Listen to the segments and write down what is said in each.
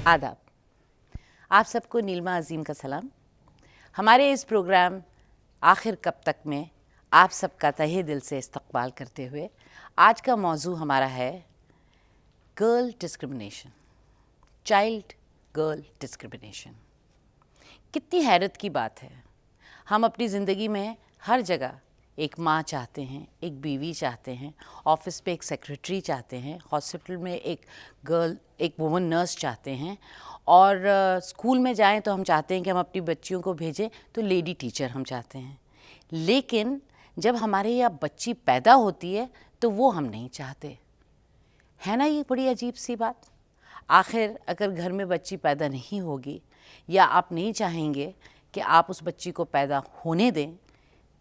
आदाब। आप सबको नीलमा अज़ीम का सलाम। हमारे इस प्रोग्राम आखिर कब तक में आप सबका तहे दिल से इस्तकबाल करते हुए आज का मौजू हमारा है girl discrimination, child girl discrimination. कितनी हैरत की बात है, हम अपनी ज़िंदगी में हर जगह एक माँ चाहते हैं, एक बीवी चाहते हैं, ऑफिस पे एक सेक्रेटरी चाहते हैं, हॉस्पिटल में एक वुमन नर्स चाहते हैं, और स्कूल में जाएं तो हम चाहते हैं कि हम अपनी बच्चियों को भेजें तो लेडी टीचर हम चाहते हैं। लेकिन जब हमारे यहाँ बच्ची पैदा होती है तो वो हम नहीं चाहते, है ना। ये बड़ी अजीब सी बात। आखिर अगर घर में बच्ची पैदा नहीं होगी या आप नहीं चाहेंगे कि आप उस बच्ची को पैदा होने दें,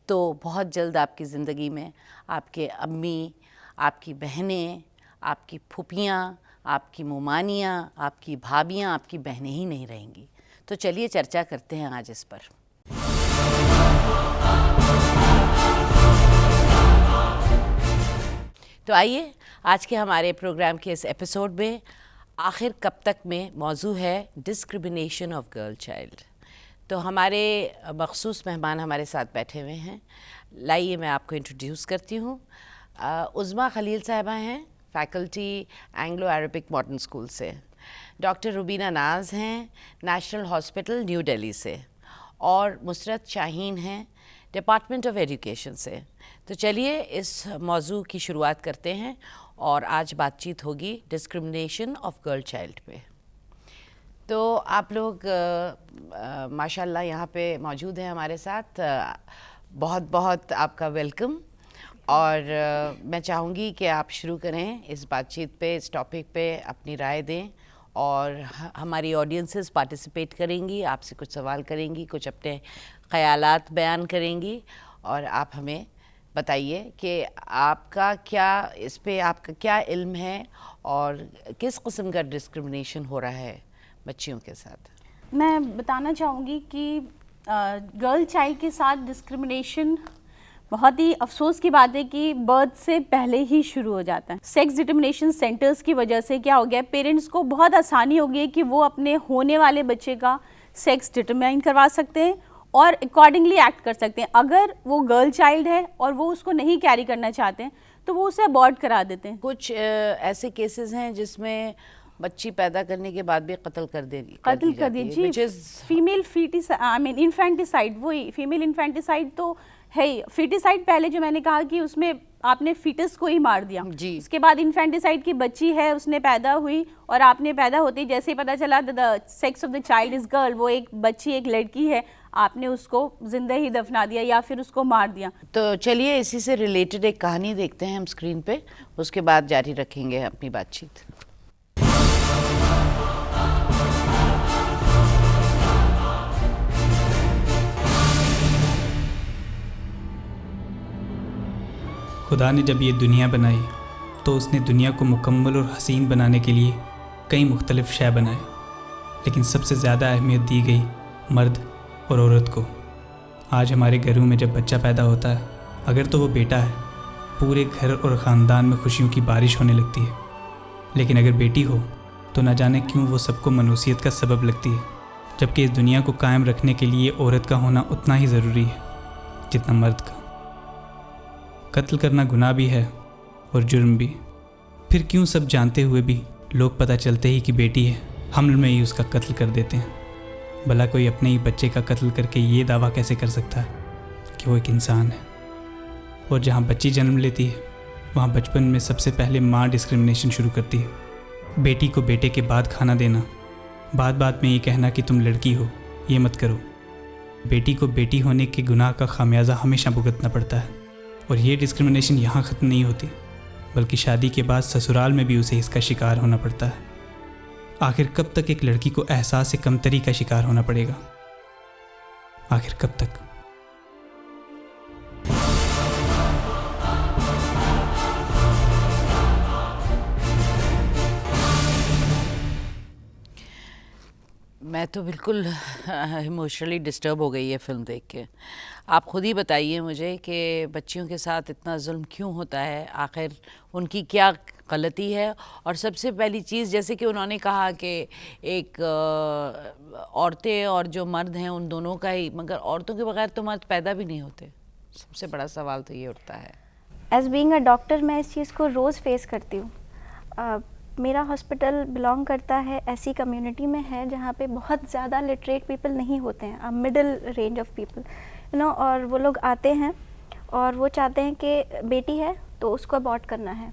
तो बहुत जल्द आपकी ज़िंदगी में आपके अम्मी, आपकी बहनें, आपकी फूफियाँ, आपकी मोमानियाँ, आपकी भाभियाँ, आपकी बहनें ही नहीं रहेंगी। तो चलिए चर्चा करते हैं आज इस पर। तो आइए आज के हमारे प्रोग्राम के इस एपिसोड में आखिर कब तक में मौजू है डिस्क्रिमिनेशन ऑफ गर्ल चाइल्ड। तो हमारे मखसूस मेहमान हमारे साथ बैठे हुए हैं। लाइए मैं आपको इंट्रोड्यूस करती हूँ। उज़्मा खलील साहिबा हैं, faculty Anglo Arabic modern school से। डॉक्टर रुबीना नाज हैं, नेशनल हॉस्पिटल न्यू दिल्ली से। और मुसरत शाहीन हैं, डिपार्टमेंट ऑफ एजुकेशन से। तो चलिए इस मौजू की शुरुआत करते हैं और आज बातचीत होगी डिस्क्रिमिनेशन ऑफ गर्ल चाइल्ड पे। तो आप लोग माशाल्लाह यहाँ पे मौजूद हैं हमारे साथ, बहुत बहुत आपका वेलकम। और मैं चाहूँगी कि आप शुरू करें इस बातचीत पे, इस टॉपिक पे अपनी राय दें, और हमारी ऑडियंसेस पार्टिसिपेट करेंगी, आपसे कुछ सवाल करेंगी, कुछ अपने ख़यालात बयान करेंगी, और आप हमें बताइए कि आपका क्या इल्म है और किस किस्म का डिस्क्रिमिनेशन हो रहा है बच्चियों के साथ। मैं बताना चाहूँगी कि गर्ल चाइल्ड के साथ डिस्क्रिमिनेशन बहुत ही अफसोस की बात है कि बर्थ से पहले ही शुरू हो जाता है। सेक्स डिटर्मिनेशन सेंटर्स की वजह से क्या हो गया, पेरेंट्स को बहुत आसानी हो गई है कि वो अपने होने वाले बच्चे का सेक्स डिटरमाइन करवा सकते हैं और अकॉर्डिंगली एक्ट कर सकते हैं। अगर वो गर्ल चाइल्ड है और वो उसको नहीं कैरी करना चाहते हैं तो वो उसे अबॉर्ट करा देते हैं। कुछ ऐसे केसेस हैं जिसमें बच्ची पैदा करने के बाद भी कत्ल कर दी जी। फीमेल इन्फेंटिसाइड, वही फीमेल इन्फेंटिसाइड तो है ही। फीटिसाइड पहले जो मैंने कहा कि उसमें आपने फीटस को ही मार दिया जी। उसके बाद इन्फेंटिसाइड की बच्ची है, उसने पैदा हुई और आपने पैदा होते ही जैसे ही पता चला the sex of the child is girl, वो एक बच्ची, एक लड़की है, आपने उसको जिंदा ही दफना दिया या फिर उसको मार दिया। तो चलिए इसी से रिलेटेड एक कहानी देखते हैं हम स्क्रीन पे, उसके बाद जारी रखेंगे अपनी बातचीत। खुदा ने जब ये दुनिया बनाई तो उसने दुनिया को मुकम्मल और हसीन बनाने के लिए कई मुख्तलिफ शय बनाए, लेकिन सबसे ज़्यादा अहमियत दी गई मर्द और औरत को। आज हमारे घरों में जब बच्चा पैदा होता है, अगर तो वो बेटा है, पूरे घर और ख़ानदान में खुशियों की बारिश होने लगती है। लेकिन अगर बेटी हो तो न जाने क्यों वो सबको मनूसियत का सबब लगती है, जबकि इस दुनिया को कायम रखने के लिए औरत का होना उतना ही ज़रूरी है जितना मर्द का। कत्ल करना गुनाह भी है और जुर्म भी, फिर क्यों सब जानते हुए भी लोग पता चलते ही कि बेटी है, हमल में ही उसका कत्ल कर देते हैं। भला कोई अपने ही बच्चे का कत्ल करके ये दावा कैसे कर सकता है कि वो एक इंसान है। और जहाँ बच्ची जन्म लेती है वहाँ बचपन में सबसे पहले माँ डिस्क्रिमिनेशन शुरू करती है। बेटी को बेटे के बाद खाना देना, बात बात में ये कहना कि तुम लड़की हो, ये मत करो। बेटी को बेटी होने के गुनाह का खामियाजा हमेशा भुगतना पड़ता है। और ये डिस्क्रिमिनेशन यहाँ ख़त्म नहीं होती, बल्कि शादी के बाद ससुराल में भी उसे इसका शिकार होना पड़ता है। आखिर कब तक एक लड़की को एहसास से कमतरी का शिकार होना पड़ेगा? आखिर कब तक? मैं तो बिल्कुल इमोशनली डिस्टर्ब हो गई है फिल्म देख के। आप खुद ही बताइए मुझे कि बच्चियों के साथ इतना जुल्म क्यों होता है, आखिर उनकी क्या गलती है। और सबसे पहली चीज़, जैसे कि उन्होंने कहा कि एक औरतें और जो मर्द हैं उन दोनों का ही, मगर औरतों के बगैर तो मर्द पैदा भी नहीं होते। सबसे बड़ा सवाल तो ये उठता है। एज बीइंग अ डॉक्टर मैं इस चीज़ को रोज़ फेस करती हूँ। मेरा हॉस्पिटल बिलोंग करता है ऐसी कम्युनिटी में है जहाँ पे बहुत ज़्यादा लिटरेट पीपल नहीं होते हैं, middle range of people you know, और वो लोग आते हैं और वो चाहते हैं कि बेटी है तो उसको अबॉर्ट करना है।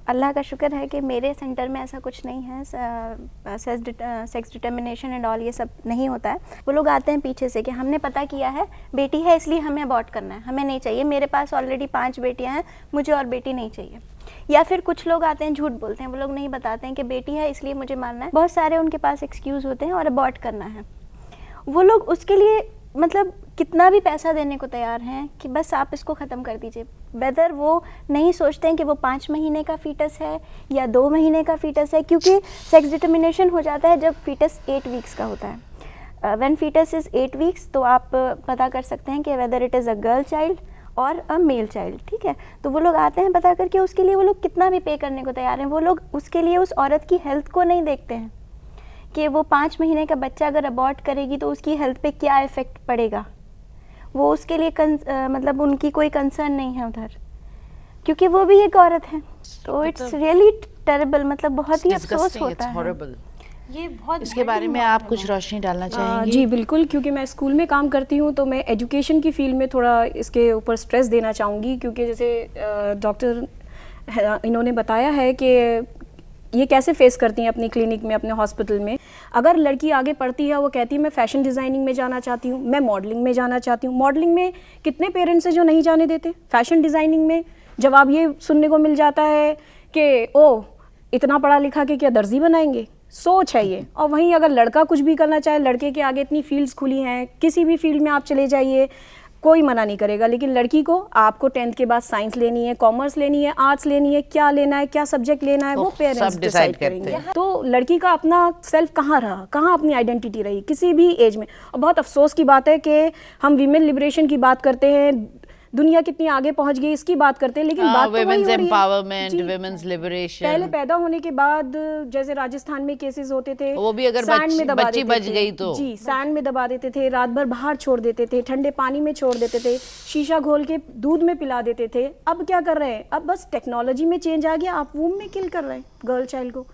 अल्लाह का शुक्र है कि मेरे सेंटर में ऐसा कुछ नहीं है, सेक्स डिटर्मिनेशन एंड ऑल ये सब नहीं होता है। वो लोग आते हैं पीछे से कि हमने पता किया है बेटी है इसलिए हमें अबॉर्ट करना है, हमें नहीं चाहिए, मेरे पास ऑलरेडी 5 बेटियां हैं, मुझे और बेटी नहीं चाहिए। या फिर कुछ लोग आते हैं झूठ बोलते हैं, वो लोग नहीं बताते हैं कि बेटी है इसलिए मुझे मारना है। बहुत सारे उनके पास एक्सक्यूज़ होते हैं और अबॉर्ट करना है। वो लोग उसके लिए मतलब कितना भी पैसा देने को तैयार हैं कि बस आप इसको ख़त्म कर दीजिए। वेदर वो नहीं सोचते हैं कि वो 5 महीने का फीटस है या 2 महीने का फीटस है, क्योंकि सेक्स डिटर्मिनेशन हो जाता है जब फीटस 8 वीक्स का होता है। व्हेन फीटस इज़ 8 वीक्स तो आप पता कर सकते हैं कि whether it is a girl child और अ मेल चाइल्ड, ठीक है। तो वो लोग आते हैं पता करके, उसके लिए वो लोग कितना भी पे करने को तैयार हैं। वो लोग उसके लिए उस औरत की हेल्थ को नहीं देखते हैं कि वो 5 महीने का बच्चा अगर अबॉर्ट करेगी तो उसकी हेल्थ पे क्या इफ़ेक्ट पड़ेगा। वो उसके लिए मतलब उनकी कोई कंसर्न नहीं है उधर, क्योंकि वो भी एक औरत है। तो इट्स रियली टेरेबल, मतलब बहुत ही अफसोस होता है। ये बहुत इसके बारे में आप कुछ रोशनी डालना चाहेंगे? जी बिल्कुल, क्योंकि मैं स्कूल में काम करती हूँ तो मैं एजुकेशन की फील्ड में थोड़ा इसके ऊपर स्ट्रेस देना चाहूँगी, क्योंकि जैसे डॉक्टर इन्होंने बताया है कि ये कैसे फेस करती हैं अपनी क्लिनिक में, अपने हॉस्पिटल में। अगर लड़की आगे पढ़ती है, वो कहती है मैं फ़ैशन डिज़ाइनिंग में जाना चाहती हूँ, मैं मॉडलिंग में जाना चाहती हूँ। मॉडलिंग में कितने पेरेंट्स हैं जो नहीं जाने देते। फ़ैशन डिज़ाइनिंग में जवाब ये सुनने को मिल जाता है कि ओ इतना पढ़ा लिखा के क्या दर्जी बनाएंगे, सोच है ये। और वहीं अगर लड़का कुछ भी करना चाहे, लड़के के आगे इतनी फील्ड्स खुली हैं, किसी भी फील्ड में आप चले जाइए, कोई मना नहीं करेगा। लेकिन लड़की को आपको 10th के बाद साइंस लेनी है, कॉमर्स लेनी है, आर्ट्स लेनी है, क्या लेना है, क्या सब्जेक्ट लेना है, वो पेरेंट्स डिसाइड करेंगे। तो लड़की का अपना सेल्फ कहाँ रहा, कहाँ अपनी आइडेंटिटी रही किसी भी एज में। और बहुत अफसोस की बात है कि हम वीमेन लिबरेशन की बात करते हैं, दुनिया कितनी आगे पहुंच गई इसकी बात करते हैं, लेकिन बात तो वही हो रही है। Empowerment, women's liberation. पहले पैदा होने के बाद जैसे राजस्थान में केसेस होते थे, वो भी अगर बच्ची बच गई तो जी सैंड में दबा देते थे, रात भर बाहर छोड़ देते थे, ठंडे पानी में छोड़ देते थे, शीशा घोल के दूध में पिला देते थे। अब क्या कर रहे हैं, अब बस टेक्नोलॉजी में चेंज आ गया, आप वूम में किल कर रहे हैं गर्ल चाइल्ड को।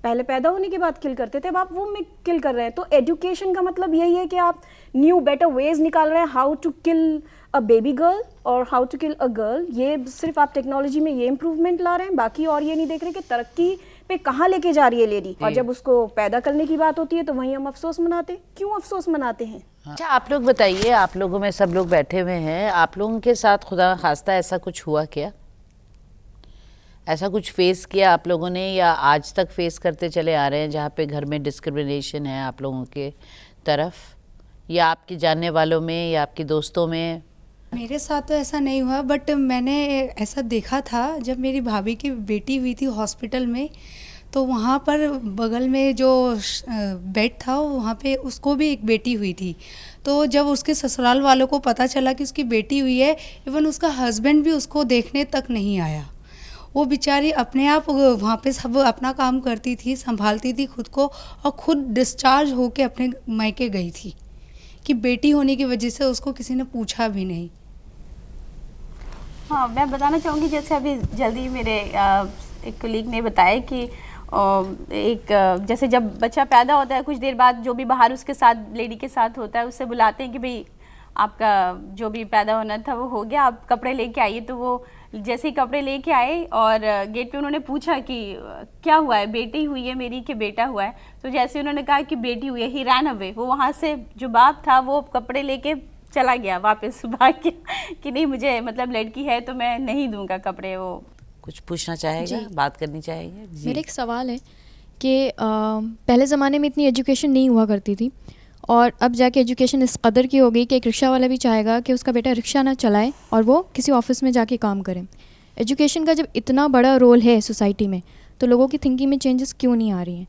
पहले पैदा होने के बाद किल करते थे, अब आप वूम में किल कर रहे हैं। तो एजुकेशन का मतलब यही है कि आप न्यू बेटर वेज निकाल रहे हैं, how to kill a baby girl और how to kill a girl. ये सिर्फ आप टेक्नोलॉजी में ये इम्प्रूवमेंट ला रहे हैं, बाकी और ये नहीं देख रहे कि तरक्की पे कहाँ लेके जा रही है लेडी। और जब उसको पैदा करने की बात होती है तो वहीं हम अफसोस मनाते। क्यों अफसोस मनाते हैं? अच्छा, आप लोग बताइए, आप लोगों में सब लोग बैठे हुए हैं, आप लोगों के साथ खुदा खास्ता ऐसा कुछ हुआ क्या? ऐसा कुछ फेस किया आप लोगों ने, या आज तक फेस करते चले आ रहे हैं जहाँ पे घर में डिस्क्रिमिनेशन है आप लोगों के तरफ, या आपके जानने वालों में या आपके दोस्तों में? मेरे साथ तो ऐसा नहीं हुआ, बट मैंने ऐसा देखा था जब मेरी भाभी की बेटी हुई थी हॉस्पिटल में, तो वहाँ पर बगल में जो बेड था वहाँ पे उसको भी एक बेटी हुई थी। तो जब उसके ससुराल वालों को पता चला कि उसकी बेटी हुई है, इवन उसका हस्बैंड भी उसको देखने तक नहीं आया। वो बेचारी अपने आप वहाँ पे सब अपना काम करती थी, संभालती थी खुद को, और खुद डिस्चार्ज होके अपने मायके गई थी कि बेटी होने की वजह से उसको किसी ने पूछा भी नहीं। हाँ, मैं बताना चाहूँगी, जैसे अभी जल्दी मेरे एक कलीग ने बताया कि जैसे जब बच्चा पैदा होता है कुछ देर बाद जो भी बाहर उसके साथ लेडी के साथ होता है उससे बुलाते हैं कि भाई आपका जो भी पैदा होना था वो हो गया, आप कपड़े लेके आइए। तो वो जैसे ही कपड़े लेके आए और गेट पे उन्होंने पूछा कि क्या हुआ है, बेटी हुई है मेरी कि बेटा हुआ है। तो जैसे उन्होंने कहा कि बेटी हुई है, ही रैन अवे। वो वहाँ से जो बाप था वो कपड़े लेके चला गया वापस, भाग गया कि नहीं मुझे मतलब लड़की है तो मैं नहीं दूंगा कपड़े। वो कुछ पूछना चाहेगा, बात करनी चाहेंगे? मेरा एक सवाल है कि पहले ज़माने में इतनी एजुकेशन नहीं हुआ करती थी, और अब जाके एजुकेशन इस कदर की हो गई कि एक रिक्शा वाला भी चाहेगा कि उसका बेटा रिक्शा ना चलाए और वो किसी ऑफिस में जाके काम करे। एजुकेशन का जब इतना बड़ा रोल है सोसाइटी में, तो लोगों की थिंकिंग में चेंजेस क्यों नहीं आ रही हैं?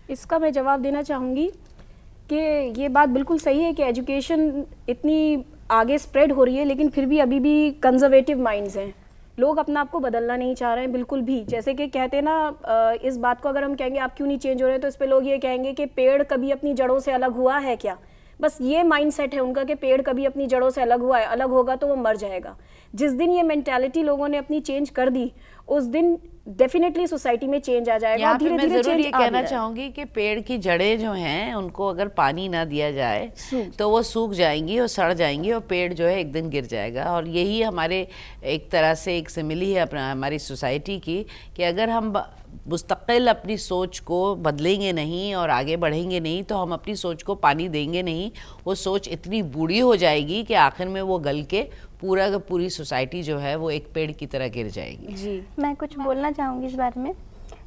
इसका मैं जवाब देना चाहूँगी कि ये बात बिल्कुल सही है कि एजुकेशन इतनी आगे स्प्रेड हो रही है, लेकिन फिर भी अभी भी कंजर्वेटिव माइंड्स हैं। लोग अपना आप को बदलना नहीं चाह रहे हैं बिल्कुल भी। जैसे कि कहते हैं ना, इस बात को अगर हम कहेंगे आप क्यों नहीं चेंज हो रहे हैं, तो इस पे लोग ये कहेंगे कि पेड़ कभी अपनी जड़ों से अलग हुआ है क्या। बस ये माइंडसेट है उनका कि पेड़ कभी अपनी जड़ों से अलग हुआ है, अलग होगा तो वो मर जाएगा। जिस दिन ये मेंटालिटी लोगों ने अपनी चेंज कर दी, उस दिन डेफिनेटली सोसाइटी में चेंज आ जाएगा। यहाँ पे धीरे मैं धीरे ज़रूर चेंज ये आ भी कहना रहा है। चाहूँगी कि पेड़ की जड़ें जो हैं उनको अगर पानी ना दिया जाए तो वो सूख जाएंगी और सड़ जाएंगी और पेड़ जो है एक दिन गिर जाएगा। और यही हमारे एक तरह से एक सिमिली है अपना हमारी सोसाइटी की, कि अगर हम मुस्तकिल अपनी सोच को बदलेंगे नहीं और आगे बढ़ेंगे नहीं तो हम अपनी सोच को पानी देंगे नहीं, वो सोच इतनी बूढ़ी हो जाएगी कि आखिर में वो गल के पूरा का पूरी सोसाइटी जो है वो एक पेड़ की तरह गिर जाएगी। जी, मैं कुछ बोलना चाहूँगी इस बारे में।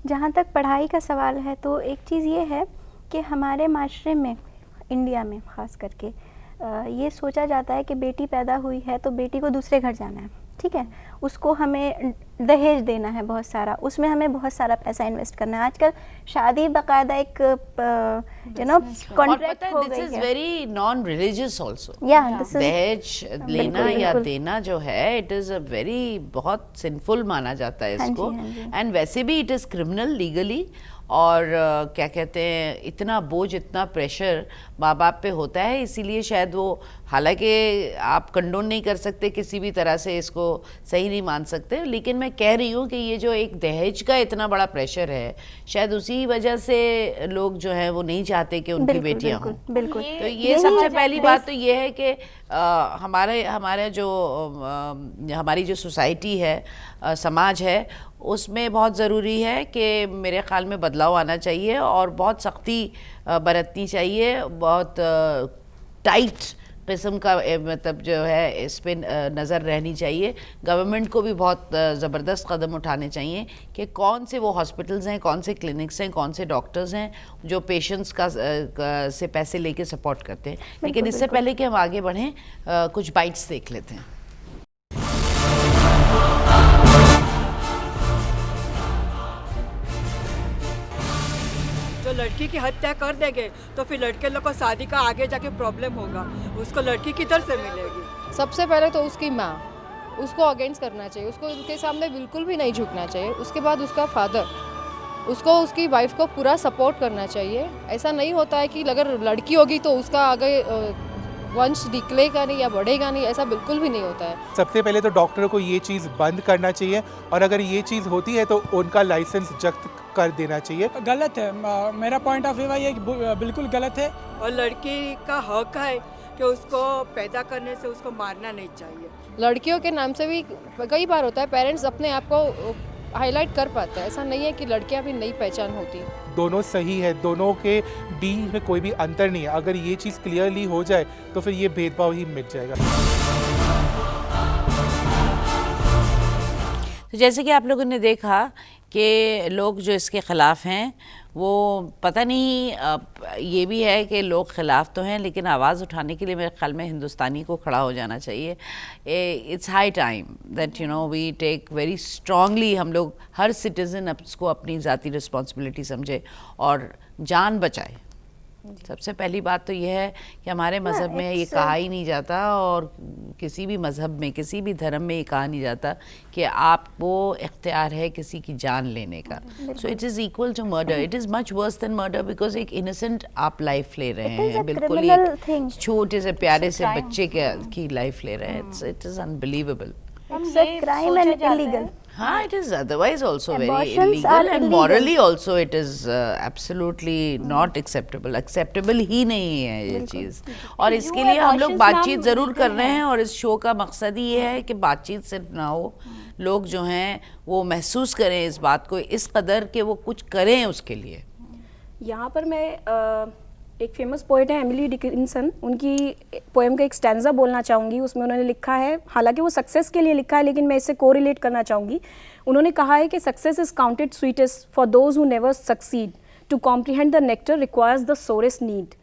जहाँ तक पढ़ाई का सवाल है तो एक चीज़ ये है कि हमारे माशरे में, इंडिया में ख़ास करके ये सोचा जाता है कि बेटी पैदा हुई है तो बेटी को दूसरे घर जाना है, ठीक है, उसको हमें दहेज देना है बहुत सारा, उसमें हमें बहुत सारा पैसा इन्वेस्ट करना है। आजकल शादी बाकायदा एक कॉन्ट्रैक्ट हो गई दिस इज है। Very non religious also. Yeah, this is- दहेज लेना या बिल्कुल। देना जो है इट इज अ वेरी बहुत सिंफुल माना जाता है हाँ जी, इसको। हाँ जी। एंड वैसे भी इट इज क्रिमिनल लीगली। और क्या कहते हैं, इतना बोझ इतना प्रेशर माँ बाप पे होता है, इसीलिए शायद वो, हालांकि आप कंडोन नहीं कर सकते किसी भी तरह से, इसको सही नहीं मान सकते, लेकिन मैं कह रही हूँ कि ये जो एक दहेज का इतना बड़ा प्रेशर है, शायद उसी वजह से लोग जो हैं वो नहीं चाहते कि उनकी बिल्कुल, बेटियां हों। बिल्कुल, बिल्कुल। तो ये यही सबसे वजह पहली है। बात तो ये है कि हमारे जो हमारी जो सोसाइटी है, समाज है, उसमें बहुत ज़रूरी है कि मेरे ख़्याल में बदलाव आना चाहिए और बहुत सख्ती बरतनी चाहिए, बहुत टाइट किस्म का मतलब जो है इस पे नज़र रहनी चाहिए। गवर्नमेंट को भी बहुत ज़बरदस्त कदम उठाने चाहिए कि कौन से वो हॉस्पिटल्स हैं, कौन से क्लिनिक्स हैं, कौन से डॉक्टर्स हैं जो पेशेंट्स से पैसे लेके सपोर्ट करते हैं। लेकिन इससे पहले कि हम आगे बढ़ें, कुछ बाइट्स देख लेते हैं। जो लड़की की हत्या कर देंगे तो फिर लड़के लोग को शादी का आगे जाके प्रॉब्लम होगा, उसको लड़की किधर से मिलेगी। सबसे पहले तो उसकी माँ, उसको अगेंस्ट करना चाहिए, उसको उनके सामने बिल्कुल भी नहीं झुकना चाहिए। उसके बाद उसका फादर, उसको उसकी वाइफ को पूरा सपोर्ट करना चाहिए। ऐसा नहीं होता है कि अगर लड़की होगी तो उसका आगे वंश निकलेगा नहीं या बढ़ेगा नहीं, ऐसा बिल्कुल भी नहीं होता है। सबसे पहले तो डॉक्टरों को ये चीज़ बंद करना चाहिए और अगर ये चीज़ होती है तो उनका लाइसेंस जब्त कर देना चाहिए। गलत है, मेरा पॉइंट ऑफ व्यू है ये बिल्कुल गलत है। और लड़की का हक है कि उसको पैदा करने से उसको मारना नहीं चाहिए। लड़कियों के नाम से भी कई बार होता है, पेरेंट्स अपने आप को हाईलाइट कर पाते हैं। ऐसा नहीं है कि लड़कियां भी नई पहचान होती। दोनों सही है, दोनों के बीच में कोई भी अंतर नहीं है। अगर ये चीज़ क्लियरली हो जाए तो फिर ये भेदभाव ही मिट जाएगा। तो जैसे कि आप लोगों ने देखा कि लोग जो इसके ख़िलाफ़ हैं वो पता नहीं, ये भी है कि लोग ख़िलाफ़ तो हैं लेकिन आवाज़ उठाने के लिए मेरे ख्याल में हिंदुस्तानी को खड़ा हो जाना चाहिए। It's high time that we take very strongly, हम लोग हर सिटीज़न उसको अपनी ज़ाती रिस्पॉन्सिबिलिटी समझे और जान बचाए। सबसे पहली बात तो यह है कि हमारे मज़हब में ये कहा ही नहीं जाता और किसी भी मज़हब में, किसी भी धर्म में ये कहा नहीं जाता कि आपको इख्तियार है किसी की जान लेने का। So it is equal to murder, it is much worse than murder, because एक इनोसेंट आप लाइफ ले रहे हैं, बिल्कुल एक छोटे से प्यारे से बच्चे की लाइफ ले रहे हैं। It is unbelievable. It's a crime and illegal. हाँ, it is otherwise also very Abortions illegal are and illegal. morally also it is absolutely not acceptable. Acceptable ही नहीं है ये चीज़। और इसके लिए हम लोग बातचीत ज़रूर कर रहे हैं और इस शो का मकसद ही ये है कि बातचीत सिर्फ ना हो, लोग जो हैं वो महसूस करें इस बात को इस कदर कि वो कुछ करें उसके लिए। यहाँ पर मैं एक फेमस पोएट है एमिली डिकिंसन, उनकी पोएम का एक स्टैंजा बोलना चाहूँगी। उसमें उन्होंने लिखा है, हालांकि वो सक्सेस के लिए लिखा है लेकिन मैं इससे कोरिलेट करना चाहूँगी। उन्होंने कहा है कि success is counted sweetest for those who never succeed, to comprehend the nectar requires the sorest need.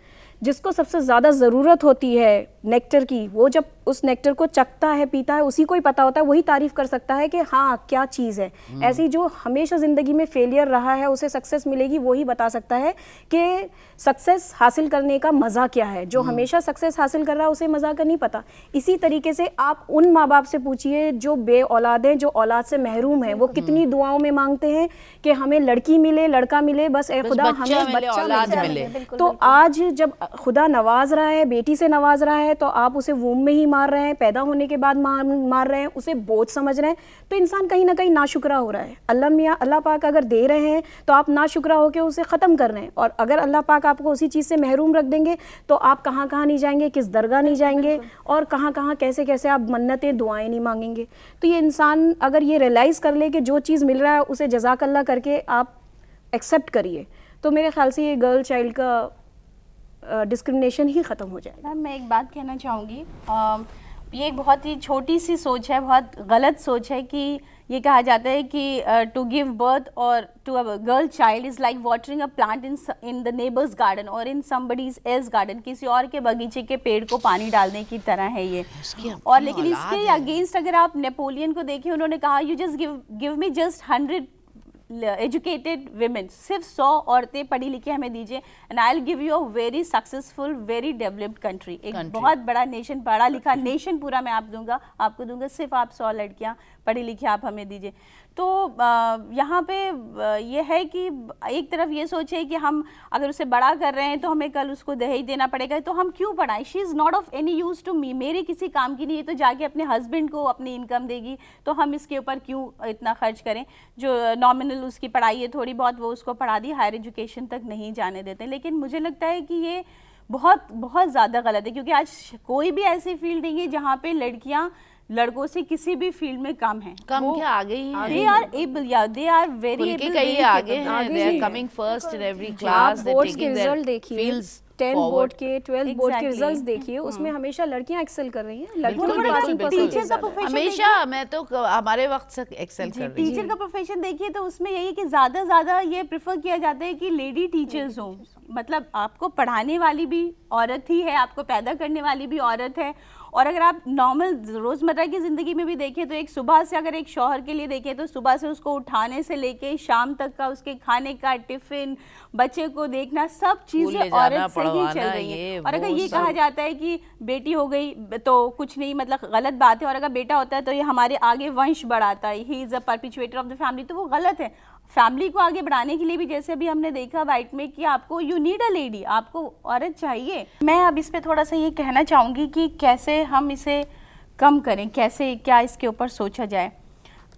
जिसको सबसे ज़्यादा ज़रूरत होती है नेक्टर की, वो जब उस नेक्टर को चखता है, पीता है, उसी को ही पता होता है, वही तारीफ कर सकता है कि हाँ क्या चीज़ है। ऐसी जो हमेशा ज़िंदगी में फेलियर रहा है उसे सक्सेस मिलेगी, वही बता सकता है कि सक्सेस हासिल करने का मज़ा क्या है। जो हमेशा सक्सेस हासिल कर रहा है उसे मज़ा का नहीं पता। इसी तरीके से आप उन माँ बाप से पूछिए जो बे औलाद हैं, जो औलाद से महरूम हैं, वो कितनी दुआओं में मांगते हैं कि हमें लड़की मिले, लड़का मिले, बस ए खुदा हमें बच्चा मिले। तो आज जब खुदा नवाज रहा है, बेटी से नवाज रहा है, तो आप उसे वूम में ही मार रहे हैं, पैदा होने के बाद मार रहे हैं, उसे बोझ समझ रहे हैं, तो इंसान कहीं ना कहीं नाशुक्रा हो रहा है। अल्लाह पाक अगर दे रहे हैं तो आप नाशुक्रा होकर उसे ख़त्म कर रहे हैं, और अगर अल्लाह पाक आपको उसी चीज़ से महरूम रख देंगे तो आप कहाँ कहाँ नहीं जाएंगे, किस दरगाह नहीं जाएंगे, और कहाँ कहाँ कैसे कैसे आप मन्नतें दुआएं नहीं मांगेंगे। तो ये इंसान अगर ये रियलाइज़ कर ले कि जो चीज़ मिल रहा है उसे जज़ाकल्लाह करके आप एक्सेप्ट करिए, तो मेरे ख्याल से ये गर्ल चाइल्ड का डिस्क्रिमिनेशन ही ख़त्म हो जाएगा। मैम मैं एक बात कहना चाहूँगी, ये एक बहुत ही छोटी सी सोच है, बहुत गलत सोच है कि ये कहा जाता है कि टू गिव बर्थ और to a girl child is like watering a plant in the neighbour's garden और इन समबडीज एल्स गार्डन, किसी और के बगीचे के पेड़ को पानी डालने की तरह है ये। और लेकिन इसके अगेंस्ट अगर आप नेपोलियन को देखें, उन्होंने कहा you just give me just 100 educated women, सिर्फ 100 औरतें पढ़ी लिखी हमें दीजिए, and I will give you a very successful very developed country, एक बहुत बड़ा नेशन, पढ़ा लिखा नेशन पूरा मैं आपको दूंगा, सिर्फ आप 100 लड़कियां पढ़ी लिखी आप हमें दीजिए। तो यहाँ पे ये है कि एक तरफ ये सोच है कि हम अगर उसे बड़ा कर रहे हैं तो हमें कल उसको दहेज देना पड़ेगा, तो हम क्यों पढ़ाएं, she is not of any use to me, मेरे किसी काम की नहीं है, तो जाके अपने हस्बैंड को अपनी इनकम देगी, तो हम इसके ऊपर क्यों इतना खर्च करें। जो नॉमिनल उसकी पढ़ाई है थोड़ी बहुत वो उसको पढ़ा दी, हायर एजुकेशन तक नहीं जाने देते। लेकिन मुझे लगता है कि ये बहुत बहुत ज़्यादा गलत है, क्योंकि आज कोई भी ऐसी फील्ड नहीं है जहाँ पे लड़कियाँ लड़कों से किसी भी फील्ड में कम हैं, कम क्या आगे ही हैं, they are able, yeah, they are very able, कहीं आगे हैं, they are coming first in every class, आप बोर्ड्स के रिजल्ट देखिए, 10 बोर्ड के 12 बोर्ड के रिजल्ट्स देखिए, उसमें हमेशा लड़कियां एक्सेल कर रही हैं, लड़कियों के पासिंग टीचर का प्रोफेशन हमेशा, मैं तो हमारे वक्त से एक्सेल कर रही हूं। टीचर का प्रोफेशन देखिए तो उसमें यही कि ज़्यादा ये प्रेफर किया जाता है कि लेडी टीचर्स हों, मतलब आपको पढ़ाने वाली भी औरत ही है, आपको पैदा करने वाली भी औरत है। और अगर आप नॉर्मल रोज़मर्रा की ज़िंदगी में भी देखें तो एक सुबह से अगर एक शौहर के लिए देखें तो सुबह से उसको उठाने से लेके शाम तक का उसके खाने का टिफ़िन, बच्चे को देखना, सब चीज़ें औरत से ही चल रही हैं। और अगर ये कहा जाता है कि बेटी हो गई तो कुछ नहीं, मतलब गलत बात है, और अगर बेटा होता है तो ये हमारे आगे वंश बढ़ाता है, he is a perpetuator of the family, तो वो गलत है। फैमिली को आगे बढ़ाने के लिए भी जैसे अभी हमने देखा वाइट में कि आपको यू नीड अ लेडी, आपको औरत चाहिए। मैं अब इस पे थोड़ा सा ये कहना चाहूँगी कि कैसे हम इसे कम करें, कैसे क्या इसके ऊपर सोचा जाए।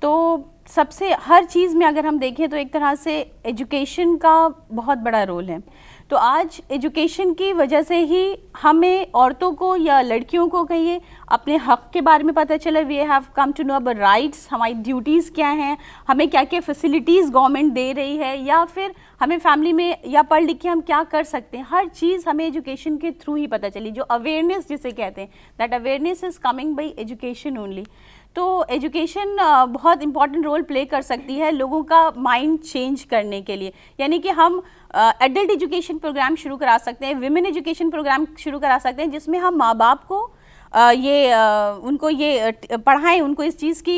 तो सबसे हर चीज़ में अगर हम देखें तो एक तरह से एजुकेशन का बहुत बड़ा रोल है। तो आज एजुकेशन की वजह से ही हमें औरतों को या लड़कियों को कहिए अपने हक़ के बारे में पता चला, we have come to know about rights, हमारी ड्यूटीज़ क्या हैं, हमें क्या क्या फैसिलिटीज़ गवर्नमेंट दे रही है, या फिर हमें फैमिली में या पढ़ लिख के हम क्या कर सकते हैं, हर चीज़ हमें एजुकेशन के थ्रू ही पता चली। जो अवेयरनेस जिसे कहते हैं, that awareness is coming by education only. तो एजुकेशन बहुत इंपॉर्टेंट रोल प्ले कर सकती है लोगों का माइंड चेंज करने के लिए। यानी कि हम एडल्ट एजुकेशन प्रोग्राम शुरू करा सकते हैं, विमेन एजुकेशन प्रोग्राम शुरू करा सकते हैं, जिसमें हम माँ बाप को उनको ये पढ़ाएं, उनको इस चीज़ की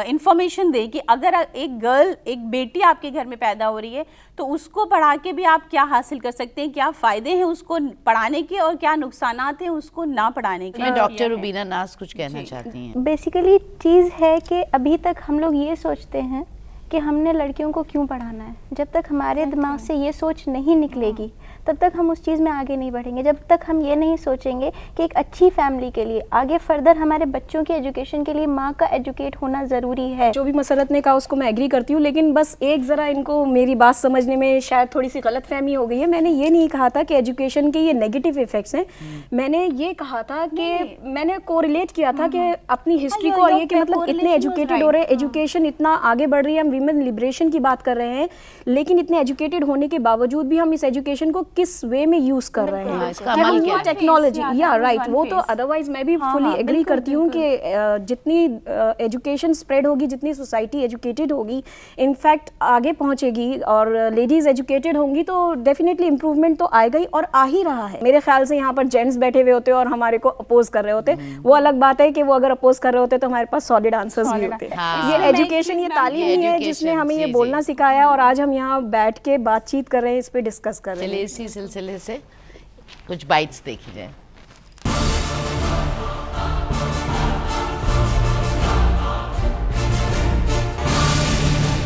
इंफॉर्मेशन दें कि अगर एक गर्ल, एक बेटी आपके घर में पैदा हो रही है तो उसको पढ़ा के भी आप क्या हासिल कर सकते हैं, क्या फ़ायदे हैं उसको पढ़ाने के और क्या नुकसानात हैं उसको ना पढ़ाने के। मैं डॉक्टर रुबीना नाज कुछ कहना चाहती हैं। बेसिकली चीज़ है कि अभी तक हम लोग ये सोचते हैं कि हमने लड़कियों को क्यों पढ़ाना है। जब तक हमारे दिमाग से ये सोच नहीं निकलेगी तब तक हम उस चीज़ में आगे नहीं बढ़ेंगे। जब तक हम ये नहीं सोचेंगे कि एक अच्छी फैमिली के लिए आगे फर्दर हमारे बच्चों की एजुकेशन के लिए माँ का एजुकेट होना ज़रूरी है। जो भी मसरत ने कहा उसको मैं एग्री करती हूँ, लेकिन बस एक ज़रा इनको मेरी बात समझने में शायद थोड़ी सी गलतफहमी हो गई है। मैंने ये नहीं कहा था कि एजुकेशन के ये नेगेटिव इफेक्ट्स हैं, मैंने ये कहा था कि मैंने कोरिलेट किया था कि अपनी हिस्ट्री को, और ये कि मतलब इतने एजुकेटेड हो रहे हैं, एजुकेशन इतना आगे बढ़ रही है, हम वीमेन लिबरेशन की बात कर रहे हैं, लेकिन इतने एजुकेटेड होने के बावजूद भी हम इस एजुकेशन को किस वे में यूज कर रहे हैं, इसका अमल क्या है? टेक्नोलॉजी या राइट, वो तो अदरवाइज मैं भी फुली एग्री करती हूँ कि जितनी एजुकेशन स्प्रेड होगी, जितनी सोसाइटी एजुकेटेड होगी, इनफैक्ट आगे पहुंचेगी और लेडीज एजुकेटेड होंगी तो डेफिनेटली इम्प्रूवमेंट तो आएगा ही और आ ही रहा है। मेरे ख्याल से यहाँ पर जेंट्स बैठे हुए होते और हमारे को अपोज कर रहे होते, वो अलग बात है कि वो अगर अपोज कर रहे होते तो हमारे पास सॉलिड आंसर्स भी होते। ये एजुकेशन, ये तालीम ही है जिसने हमें ये बोलना सिखाया और आज हम यहाँ बैठ के बातचीत कर रहे हैं, इस पे डिस्कस कर रहे हैं। चलिए इसी सिलसिले से कुछ बाइट्स देखी जाए।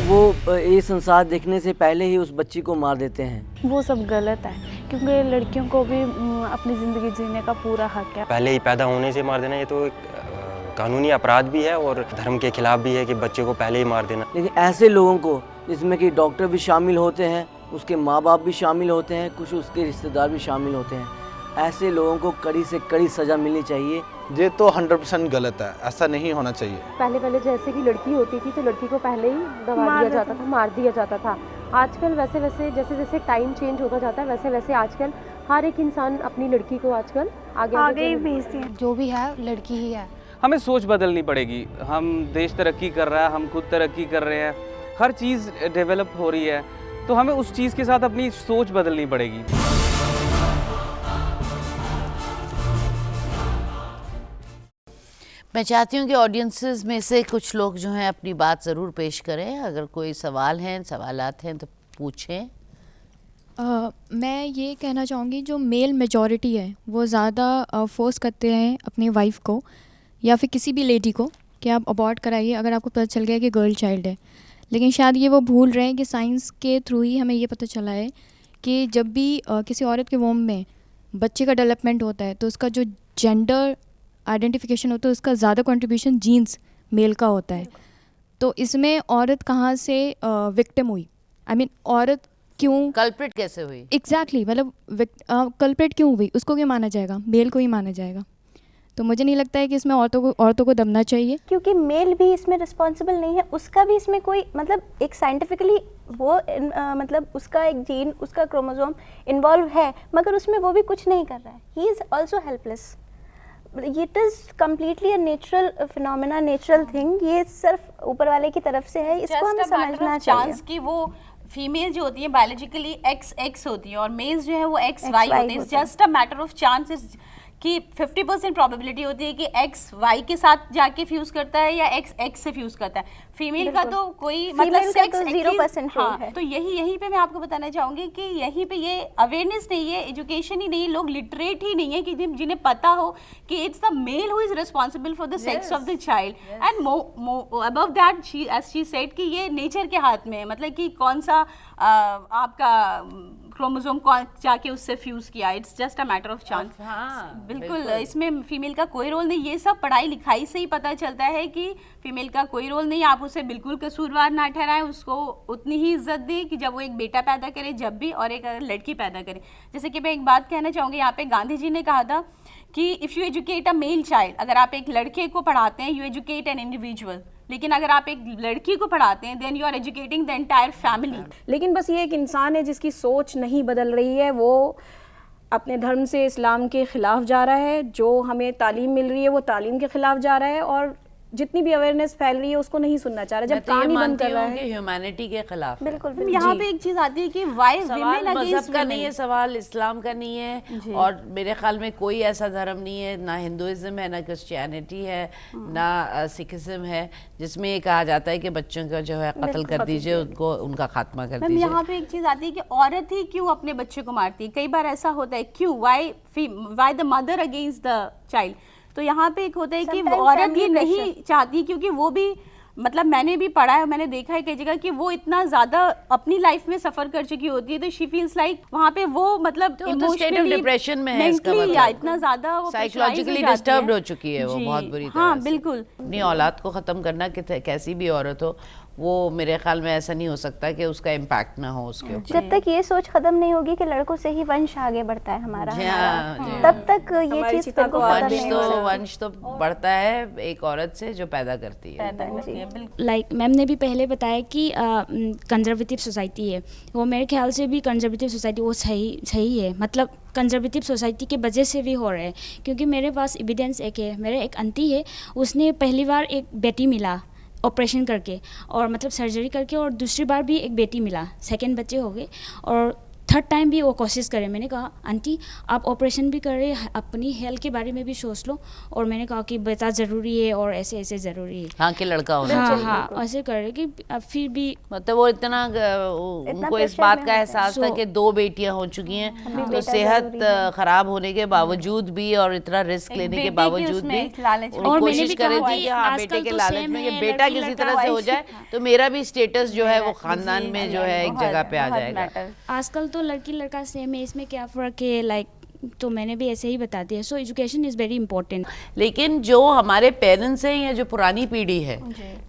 वो ये संसार देखने से पहले ही उस बच्ची को मार देते हैं। वो सब गलत है, क्योंकि लड़कियों को भी अपनी ज़िंदगी जीने का पूरा हक है। पहले ही पैदा होने से मार देना ये तो एक कानूनी अपराध भी है और धर्म के खिलाफ भी है कि बच्चे को पहले ही मार देना। लेकिन ऐसे लोगों को, जिसमें कि डॉक्टर भी शामिल होते हैं, उसके माँ बाप भी शामिल होते हैं, कुछ उसके रिश्तेदार भी शामिल होते हैं, ऐसे लोगों को कड़ी से कड़ी सज़ा मिलनी चाहिए। ये तो 100% गलत है, ऐसा नहीं होना चाहिए। पहले जैसे कि लड़की होती थी तो लड़की को पहले ही दबा दिया जाता था, मार दिया जाता था। आजकल वैसे जैसे टाइम चेंज होता जाता है वैसे आजकल हर एक इंसान अपनी लड़की को आजकल आगे ही भेजती है। जो भी है लड़की ही है। हमें सोच बदलनी पड़ेगी। हम देश तरक्की कर रहा है, हम खुद तरक्की कर रहे हैं, हर चीज़ डेवलप हो रही है, तो हमें उस चीज़ के साथ अपनी सोच बदलनी पड़ेगी। मैं चाहती हूँ कि ऑडियंसेस में से कुछ लोग जो हैं अपनी बात ज़रूर पेश करें। अगर कोई सवालात हैं तो पूछें। मैं ये कहना चाहूँगी, जो मेल मेजॉरिटी है वो ज़्यादा फोर्स करते हैं अपनी वाइफ को या फिर किसी भी लेडी को कि आप अबॉर्ट कराइए अगर आपको पता चल गया कि गर्ल चाइल्ड है। लेकिन शायद ये वो भूल रहे हैं कि साइंस के थ्रू ही हमें ये पता चला है कि जब भी किसी औरत के वोम में बच्चे का डेवलपमेंट होता है तो उसका जो जेंडर आइडेंटिफिकेशन होता है उसका ज़्यादा कंट्रीब्यूशन जीन्स मेल का होता है। तो इसमें औरत कहाँ से विक्टिम हुई, औरत क्यों, कल्प्रिट कैसे हुई, एग्जैक्टली मतलब कल्प्रिट क्यों हुई, उसको क्यों माना जाएगा, मेल को ही माना जाएगा। तो मुझे नहीं लगता है कि इसमें औरतों को दबना चाहिए, क्योंकि मेल भी इसमें रिस्पॉन्सिबल नहीं है, उसका भी इसमें कोई एक साइंटिफिकली वो उसका एक जीन, उसका क्रोमोसोम इन्वॉल्व है, मगर उसमें वो भी कुछ नहीं कर रहा है। He is also helpless. It is completely a natural phenomena, natural thing. ये सिर्फ ऊपर वाले की तरफ से है, इसको हमें समझना चाहिए। कि वो फीमेल जो होती है बायोलॉजिकली XX होती है और मेल्स जो है वो XY होते हैं। Just a matter of chances कि 50% प्रोबेबिलिटी होती है कि XY के साथ जाके फ्यूज करता है या XX से फ्यूज करता है। फीमेल का तो कोई मतलब सेक्स 0% रोल है। तो यही पे मैं आपको बताना चाहूँगी कि यहीं पे ये अवेयरनेस नहीं है, एजुकेशन ही नहीं है, लोग लिटरेट ही नहीं है कि जिन्हें पता हो कि it's the mail who is responsible for the sex of the child and above that she said कि ये नेचर के हाथ में है, मतलब कि कौन सा आपका क्रोमोसोम कौन जाके उससे फ्यूज किया। It's just a matter of chance. बिल्कुल इसमें फीमेल का कोई रोल नहीं। ये सब पढ़ाई लिखाई से ही पता चलता है कि फीमेल का कोई रोल नहीं। आप उसे बिल्कुल कसूरवार ना ठहराएं, उसको उतनी ही इज्जत दें कि जब वो एक बेटा पैदा करे जब भी, और एक लड़की पैदा करे। जैसे कि मैं एक बात कहना चाहूँगी, यहाँ पे गांधी जी ने कहा था कि if you educate a male child, अगर आप एक लड़के को पढ़ाते हैं, यू एजुकेट एन इंडिविजुअल, लेकिन अगर आप एक लड़की को पढ़ाते हैं then you are educating the entire family. लेकिन बस ये एक इंसान है जिसकी सोच नहीं बदल रही है, वो अपने धर्म से, इस्लाम के ख़िलाफ़ जा रहा है। जो हमें तालीम मिल रही है वो तालीम के ख़िलाफ़ जा रहा है, और जितनी भी अवेयरनेस फैल रही है उसको नहीं सुनना चाह रहा। जब कहानी बंद कर रहा है, ह्यूमैनिटी के खिलाफ। बिल्कुल यहाँ पे एक चीज़ आती है कि वाई विमेन अगेंस्ट का नहीं है सवाल, इस्लाम का नहीं है, और मेरे ख्याल में कोई ऐसा धर्म नहीं है, ना हिंदुइज्म है, ना क्रिश्चियनिटी है, ना सिखिज्म है, जिसमें ये कहा जाता है कि बच्चों का जो है कत्ल कर दीजिए, उनको उनका खात्मा कर दीजिए। यहाँ पे एक चीज़ आती है कि औरत ही क्यों अपने बच्चे को मारती है। कई बार ऐसा होता है, क्यों, why the mother against the child. तो यहाँ पे एक होता है कि औरत ये नहीं चाहती, क्योंकि वो भी मतलब मैंने भी पढ़ा है, मैंने देखा है कई जगह कि वो इतना ज़्यादा अपनी लाइफ में सफ़र कर चुकी होती है, तो शी फील्स लाइक वहाँ पे वो मतलब इमोशनली डिप्रेशन में है, इसका मतलब या इतना ज़्यादा साइकोलॉजिकली डिस्टर्ब्ड हो चुकी है वो बहुत बुरी तरह। हाँ बिल्कुल। अपनी औलाद को ख़त्म करना, कैसी भी औरत हो, वो मेरे ख्याल में ऐसा नहीं हो सकता कि उसका इम्पैक्ट ना हो उसके ऊपर। जब तक ये सोच खत्म नहीं होगी कि लड़कों से ही वंश आगे बढ़ता है हमारा, तब तक ये चीज वंश तो बढ़ता है एक औरत से जो पैदा करती है। लाइक मैम ने भी पहले बताया कि कंजर्वेटिव सोसाइटी है, वो मेरे ख्याल से भी कंजर्वेटिव सोसाइटी वो सही है, मतलब कंजर्वेटिव सोसाइटी के वजह से भी हो रहा है। क्योंकि मेरे पास एविडेंस एक है, मेरे एक आंटी है, उसने पहली बार एक बेटी मिला ऑपरेशन करके, और मतलब सर्जरी करके, और दूसरी बार भी एक बेटी मिला, सेकंड बच्चे हो गए, और थर्ड टाइम भी वो कोशिश करे। मैंने कहा आंटी आप ऑपरेशन भी कर रहे, अपनी हेल्थ के बारे में भी सोच लो, और मैंने कहा कि बेटा ज़रूरी है और ऐसे ऐसे ज़रूरी है, हाँ कि लड़का होना चाहिए। हाँ ऐसे कर रहे कि फिर भी मतलब वो इतना उनको इस बात का एहसास था कि 2 बेटियां हो चुकी हैं, तो सेहत खराब होने के बावजूद भी और इतना रिस्क लेने के बावजूद भी कोशिश कर रही थी कि हाँ बेटे के लालच में कि बेटा किसी तरह से हो जाए तो मेरा भी स्टेटस जो है वो खानदान में जो है एक जगह पे आ जाएगा। आजकल तो लड़की लड़का सेम है, इसमें क्या फ़र्क है, लाइक तो मैंने भी ऐसे ही बता दिया। So education is very important. लेकिन जो हमारे पेरेंट्स हैं या जो पुरानी पीढ़ी है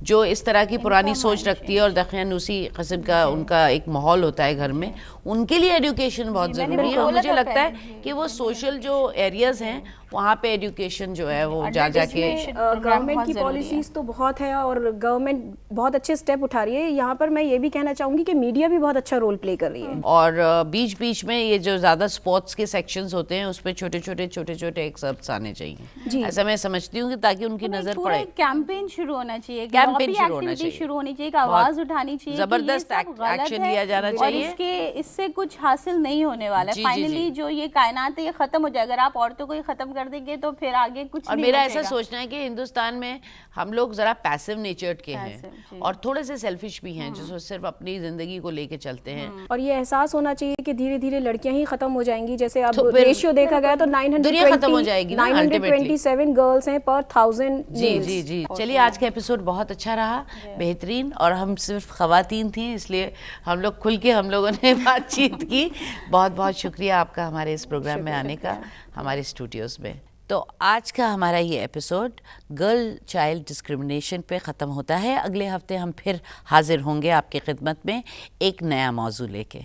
जो इस तरह की पुरानी सोच रखती है और दखियानूसी किस्म का उनका एक माहौल होता है घर में, उनके लिए एजुकेशन बहुत ज़रूरी है। और मुझे लगता है कि वो सोशल जो एरियाज़ हैं वहाँ पे एजुकेशन जो है वो जा के गवर्नमेंट की पॉलिसीज़ तो बहुत है और गवर्नमेंट बहुत अच्छे स्टेप उठा रही है। यहाँ पर मैं ये भी कहना चाहूँगी कि मीडिया भी बहुत अच्छा रोल प्ले कर रही है। और बीच बीच में ये जो ज़्यादा स्पोर्ट्स के सेक्शंस होते हैं उसमें छोटे छोटे एक्सर्प्ट्स आने चाहिए, ऐसा मैं समझती हूँ, ताकि उनकी नज़र पड़े। कैंपेन शुरू होना चाहिए, कैंपेन शुरू होना चाहिए, शुरू होनी चाहिए, आवाज़ उठानी चाहिए, जबरदस्त एक्शन लिया जाना चाहिए। इससे कुछ हासिल नहीं होने वाला है। फाइनली जो ये कायनात है ये खत्म हो जाए। अगर आप औरतों को ही खत्म कर देंगे तो फिर आगे कुछ और नहीं मेरा बचेगा। ऐसा सोचना है कि हिंदुस्तान में हम लोग जरा पैसिव नेचर्ड के हैं और थोड़े से सेल्फिश भी हैं, जो सिर्फ अपनी जिंदगी को लेके चलते हैं। और ये एहसास होना चाहिए कि धीरे धीरे लड़कियां ही खत्म हो जाएंगी। जैसे अब रेशियो देखा गया तो 927 गर्ल्स हैं पर 1000। जी चलिए, आज का एपिसोड बहुत अच्छा रहा, बेहतरीन, और हम सिर्फ खवातीन थी इसलिए हम लोग खुल के हम लोगों ने बातचीत की। बहुत बहुत शुक्रिया आपका हमारे इस प्रोग्राम में आने का, हमारे स्टूडियोज़ में। तो आज का हमारा ये एपिसोड गर्ल चाइल्ड डिस्क्रिमिनेशन पे ख़त्म होता है। अगले हफ्ते हम फिर हाजिर होंगे आपकी खिदमत में एक नया मौजू लेके।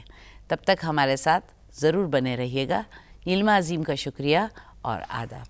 तब तक हमारे साथ ज़रूर बने रहिएगा। नीलिमा अजीम का शुक्रिया और आदाब।